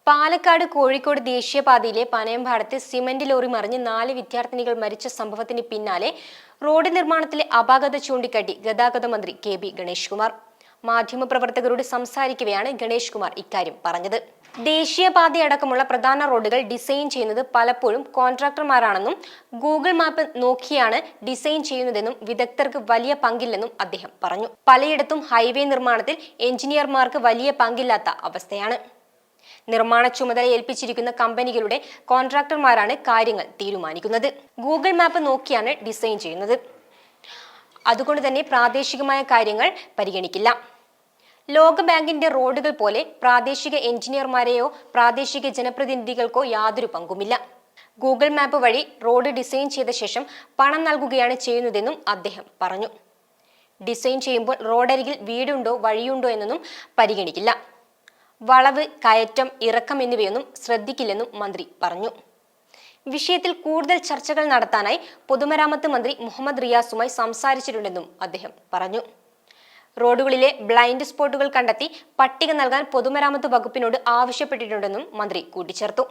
പാലക്കാട് കോഴിക്കോട് ദേശീയപാതയിലെ പനയമ്പാടത്ത് cement lorry മറിഞ്ഞ് 4 വിദ്യാർത്ഥിനികൾ മരിച്ച സംഭവത്തിന് പിന്നാലെ റോഡ് നിർമ്മാണത്തിലെ അപാകത ചൂണ്ടിക്കാട്ടി ഗതാഗത മന്ത്രി കെ.ബി. ഗണേഷ് കുമാർ മാധ്യമപ്രവർത്തകരോട് സംസാരിക്കവെയാണ് ഗണേഷ് കുമാർ ഇക്കാര്യം പറഞ്ഞത്. ദേശീയപാതയടക്കമുള്ള പ്രധാന റോഡുകൾ ഡിസൈൻ ചെയ്യുന്നത് പലപ്പോഴും കോൺട്രാക്ടർമാരാണെന്നും ഗൂഗിൾ മാപ്പ് നോക്കിയാണ് ഡിസൈൻ ചെയ്യുന്നതെന്നും വിദഗ്ധർക്ക് വലിയ പങ്കില്ലെന്നും അദ്ദേഹം പറഞ്ഞു. പലയിടത്തും ഹൈവേ നിർമ്മാണത്തിൽ എഞ്ചിനീയർമാർക്ക് വലിയ പങ്കില്ലാത്ത അവസ്ഥയാണ്. നിർമ്മാണ ചുമതല ഏൽപ്പിച്ചിരിക്കുന്ന കമ്പനികളുടെ കോൺട്രാക്ടർമാരാണ് കാര്യങ്ങൾ തീരുമാനിക്കുന്നത്. ഗൂഗിൾ മാപ്പ് നോക്കിയാണ് ഡിസൈൻ ചെയ്യുന്നത്. അതുകൊണ്ട് തന്നെ പ്രാദേശികമായ കാര്യങ്ങൾ പരിഗണിക്കില്ല. ലോകബാങ്കിന്റെ റോഡുകൾ പോലെ പ്രാദേശിക എഞ്ചിനീയർമാരെയോ പ്രാദേശിക ജനപ്രതിനിധികൾക്കോ യാതൊരു പങ്കുമില്ല. ഗൂഗിൾ മാപ്പ് വഴി റോഡ് ഡിസൈൻ ചെയ്ത ശേഷം പണം നൽകുകയാണ് ചെയ്യുന്നതെന്നും അദ്ദേഹം പറഞ്ഞു. ഡിസൈൻ ചെയ്യുമ്പോൾ റോഡരികിൽ വീടുണ്ടോ വഴിയുണ്ടോ എന്നൊന്നും പരിഗണിക്കില്ല. വളവ്, കയറ്റം, ഇറക്കം എന്നിവയൊന്നും ശ്രദ്ധിക്കില്ലെന്നും മന്ത്രി പറഞ്ഞു. വിഷയത്തിൽ കൂടുതൽ ചർച്ചകൾ നടത്താനായി പൊതുമരാമത്ത് മന്ത്രി മുഹമ്മദ് റിയാസുമായി സംസാരിച്ചിട്ടുണ്ടെന്നും അദ്ദേഹം പറഞ്ഞു. റോഡുകളിലെ ബ്ലൈൻഡ് സ്പോട്ടുകൾ കണ്ടെത്തി പട്ടിക നൽകാൻ പൊതുമരാമത്ത് വകുപ്പിനോട് ആവശ്യപ്പെട്ടിട്ടുണ്ടെന്നും മന്ത്രി കൂട്ടിച്ചേർത്തു.